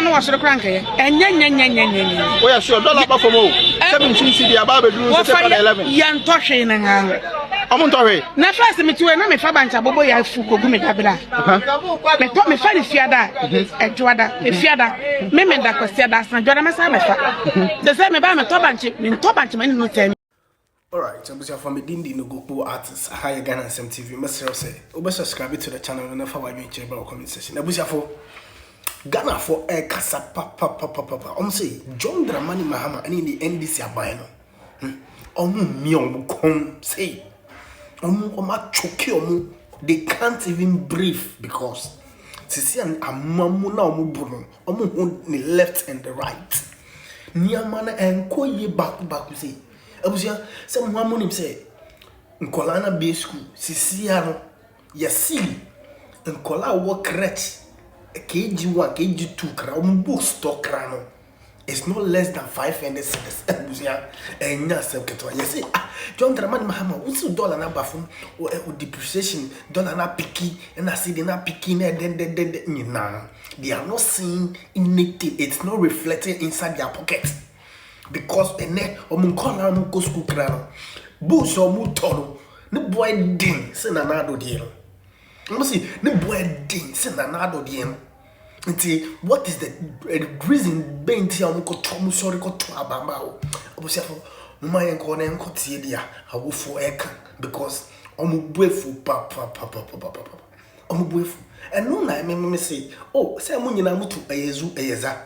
no was the crank. And yen. We are sure dollar for more. 17 city about 11. Yan Toshin and Amontori. Na first me to na me fa bancha bobo ya fuko gu me dabra. Me to me fa ni fiada e joada e fiada me da kwase da san joada me sa me fa. The say me ba me to banche me no tell me. All right, so for me dindi no go artists higher Ghana TV must say obe subscribe to the channel and never why me check about comment section. Abusia for Ghana for a kasa papa say John Dramani Mahama and in the NDC abai no. Mi omu kom say Oma choke omu, they can't even breathe because sisi amamu na omu bunu omu on the left and the right. Nneɛma nkɔ yie back say abusia se muhamu nim say nkola na be school sisi ano yesi nkola wo crèche KG1 KG2 kra omu book stock kra no. It's not less than 500 cedis. Yes, John Dramani Mahama, what's the dollar na bafum or depreciation, dollar na picky, and I see they na picking then they are not seeing anything, it's not reflecting inside their pocket. Because the net or munkola go school crown, boots or mutono, no boy ding, send another deal. You see, no boy ding, send another deal. What is the reason being here? I'm going to sorry to Abama. Observe, my uncle and Cotia, I will for Eka because I'm grateful, papa. I'm grateful. And no, I may say, oh, Samuel Namutu, a yezu, a yeza.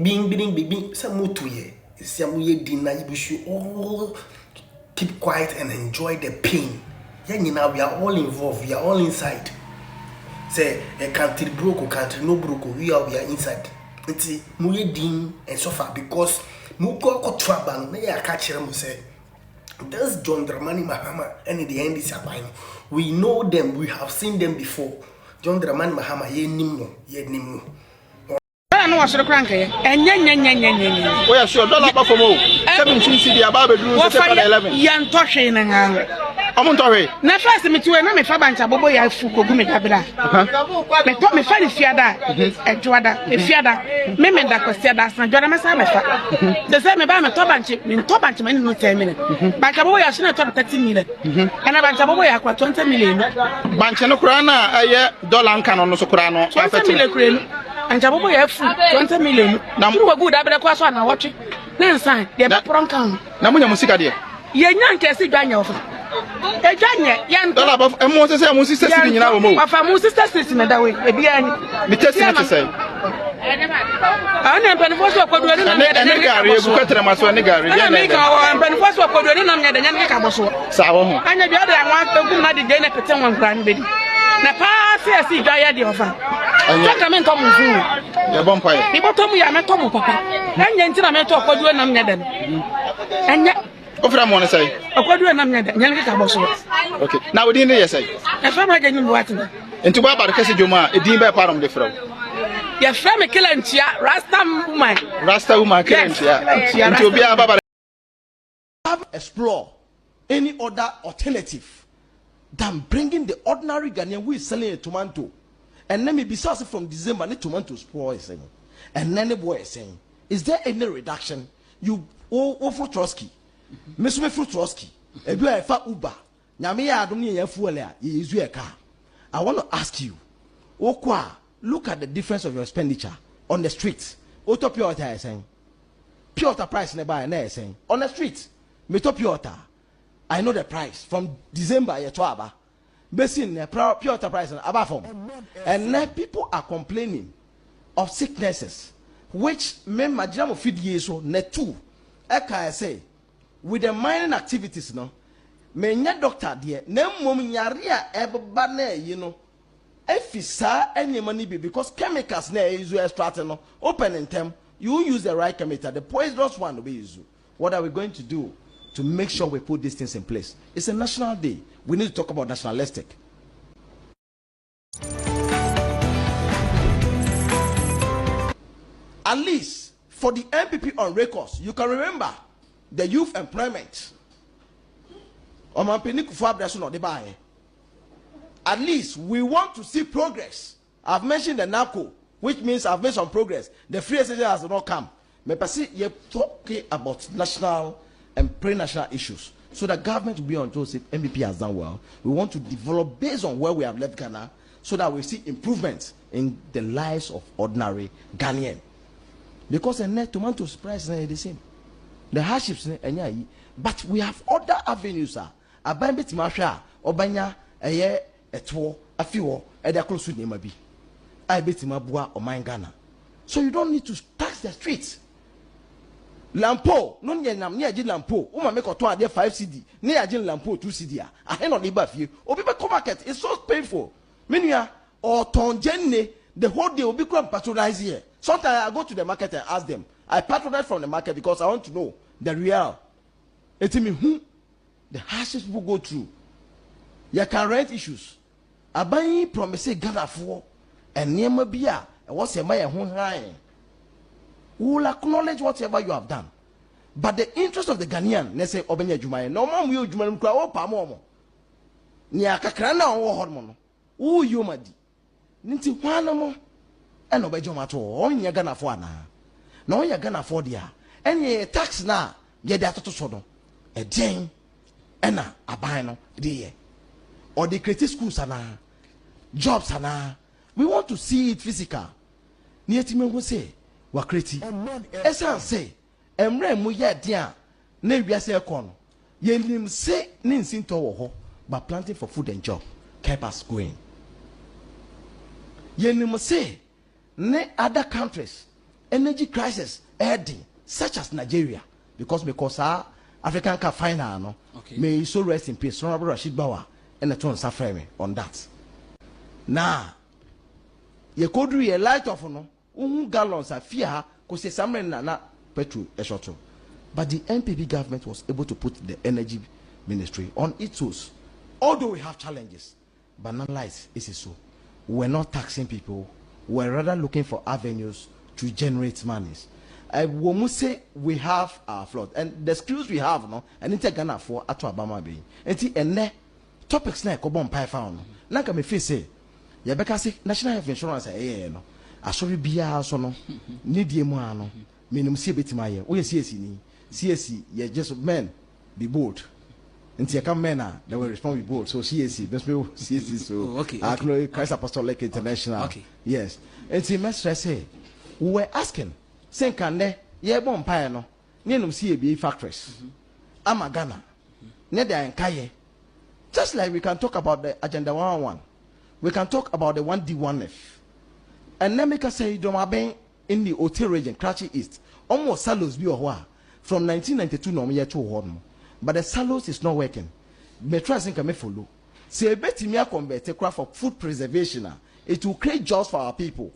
Being, some mutu ye. Samuel deny you all keep quiet and enjoy the pain. Then now we are all involved, we are all inside. Say a country broke or country no broke, we are inside. It's muye din and suffer because muko ko traban na ya catch them say that's John Dramani Mahama and in the end is abine. We know them, we have seen them before. John Dramani Mahama ye nimno. No was the crank. And yen. We are sure dollar for more. 17 city about 11. Yan Toshin and Amontori. Na first me to na me fa bancha bobo ya fuko gu me dabra. Me to me fa ni fiada e joada e fiada me da kwase da san joada me sa me fa. The say me ba me to banche me no 10 minutes. Bancha bobo ya shine to 30 million. And bancha bobo ya kwa 20 million. Bancha no kura na aye dollar nka no so kura no 20 million kura no. Bancha bobo ya fu 20 million. Na mu gu dabra kwa so na watwe. Na nsan de be pronkan. Na munya musika de. Ye nyanke si dwanya ofa. Ejanye yan dollar ba emo se say mo sister si nyina wo mo afa mo sister si me da we e bia ni me test na say ana mpani foso akodo ni na me da ne gari e bukatere maso ne gari ya na ka mpani foso akodo ni na me da nya ka boso sa wo ho anya bia da anwa agum na de de na pete wan kra ni bedi na pa si dwa ya de ofa anya ka me nka mo fu ya bompa ye mi botom ya me to mo papa anya ntina me to akodo na me da anya ofra mo ne say akodo na me da nya ka boso okay now we didn't say na fa ma ga ni buati enti ba ba kase joma edin ba parom de fra ya fra me kila ntia rasta woman kila ntia enti obi aba explore any other alternative than bringing the ordinary Ghanaian who is selling a tomato and then maybe source from December the tomato spoil is saying and then the boy is saying is there any reduction you for Trotsky Miss for Trotsky if you are fa Uber nyame ya adom ne ya fuel a ye use a car. I want to ask you okwa look at the difference of your expenditure on the street. Auto pure water is saying pure water price nearby na saying on the street me top pure water I know the price from December ye to aba basin pure water price aba from and now people are complaining of sicknesses which me majamo feed ye so na two I say with the mining activities no menya doctor there na mom nyare a ebeba na yi no efisa enema ni be because chemicals na use extract no open in them you use the right chemical the poisonous one will be used. What are we going to do to make sure we put these things in place? It's a national day. We need to talk about nationalistic. At least for the MPP on records, you can remember the youth employment. At least we want to see progress. I've mentioned the NACO which means I've made some progress. The free SSA has not come. Me perceive you're talking about national and pre-national issues. So the government will be on to say MPP has done well. We want to develop based on where we have left Ghana so that we see improvements in the lives of ordinary Ghanaian. Because the net tomatoes price is the same. The hardships, but we have other avenues. A bambit masha, Obanya, a year, a tour, a few, and they're close to Nneɛma. I bet him Abua or mine Ghana. So you don't need to tax the streets. Lampo, no near Jin Lampo, Uma make a 5 CD, near Jin Lampo 2 CD. I hand on the buff you, or people come market, it's so painful. Minia or Ton Jenny, the whole day will become patronized here. Sometimes I go to the market and ask them. I patronize from the market because I want to know the real. It's me who the hardships people go through. You can rent issues. I buy promise Ghana for and Nneɛma bia and what's your my home high. We will acknowledge whatever you have done. But the interest of the Ghanaian, let's say Obenya Jumaye, no man will Jumaye Mkwa Pamomo. Nia Kakrana or Hormono. Who you madi? Ninti Wanamo and Obejomato, or in Ghana for na. No, you're gonna afford ya. Any tax na, ye that to sodo. A jane, ena, a bino, dear. Or the creative schools ana, jobs ana. We want to see it physical. Near Timon will say, what creative. Esan say, Emre muya dia, ne biase corn. Ye nim say, nin sinto ho, but planting for food and job kept us going. Ye nim say, ne other countries. Energy crisis ending, such as Nigeria, because our African Cup final, no, may he so rest in peace. Honorable Rashid Bawa and the tone suffering on that. Now, you could read a light of no, gallons of fear, because say some na petrol a short. But the NPP government was able to put the energy ministry on its toes. Although we have challenges, but nonetheless, it is so. We're not taxing people, we're rather looking for avenues to generate monies. When we say we have our flood and the skills we have, no, and it's Ghana for at Obama being. And topics like Obon Pie found. Like me face say, ya beka say national health insurance no. Asori bia so no. Need ye mo ano. Minimum see betima ye. O ye CSC ni. CSC ye just men be bold. Until you come men they will respond with bold. So CSC, that's me CSC so. Okay. Christ Apostolic International. Okay. Yes. And see me say we were asking, saying, can they, ye bon piano, near see be factories. Ama Ghana, near the Nkaye. Just like we can talk about the Agenda 111, we can talk about the 1D1F. And then make us say, Domabe in the Hotel region, Cřy East, almost Salos be from 1992 no year to one. But the Salos is not working. Metro can follow. Say, bet me a convert a craft for food preservation. It will create jobs for our people.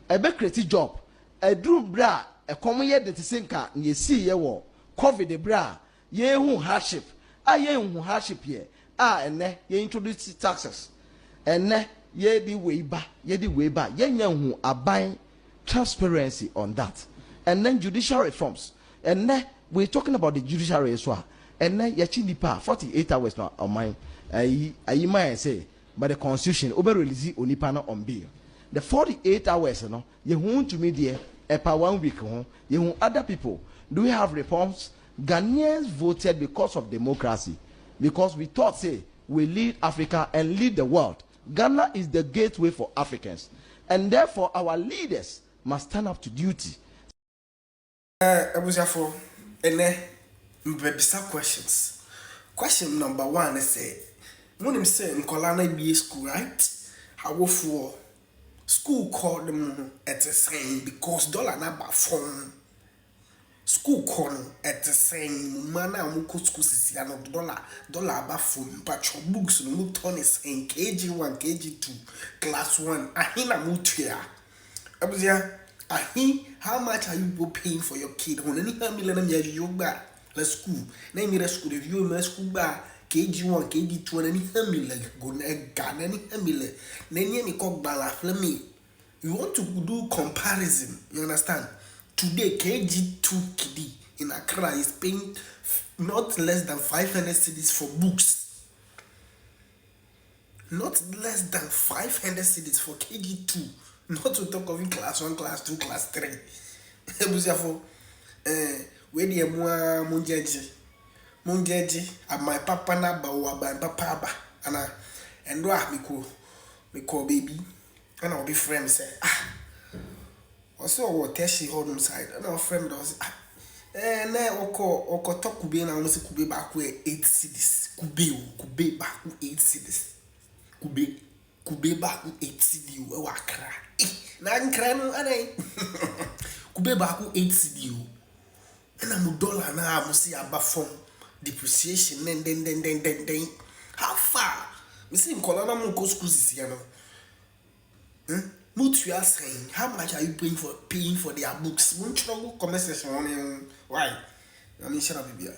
A be create job. A drew bra, a common year that is sinka, ye see ye war. COVID the bra, ye who hardship. Ye who hardship ye. And ne, ye introduce taxes. And ne, ye di way back, ye who are buying transparency on that. And then judicial reforms. And ne, we're talking about the judiciary as well. And then ye chinipa 48 hours now on mine. I might say, but the constitution over release onipana on bail. The 48 hours, you know, you want to media per 1 week, you want other people. Do we have reforms? Ghanaians voted because of democracy, because we thought, say, we lead Africa and lead the world. Ghana is the gateway for Africans, and therefore our leaders must stand up to duty. Abusafo, ene mbebisa questions. Question number 1 is say, when him say Nkolana be school, right? How for school called them at the same because dollar number phone. School call at the same manner muko school sisi ano dollar ba phone but your books no turn is in KG1 KG2 class 1 ahina mutua abuzia how much are you paying for your kid on any family na me yoga la school na me school review me school ba KG1 KG2 na ni family go na Ghana ni family na ni me ko gbala flame. You want to do comparison, you understand? Today, KG2 Kidi in Accra is paying not less than 500 cedis for books. Not less than 500 cedis for KG2 Not to talk of in class 1, class 2, class 3. Ebusiafo, where the munjeji, and my papa na ba wa ba papa ba, and do me call baby, and I'll be friends say also what teshi hold side, and our friend does na oko talk kube na almost kube back where 8 cedis, kube back 8 cedis, kube back 8 cedi wa kra na nkra no anai kube back 8 cedi o na mo dollar na mo see aba from depreciation then how far me see nkola na mo go school this year no what you are saying, how much are you paying for their books? Won't you know comment section on why? I mean shut up baby.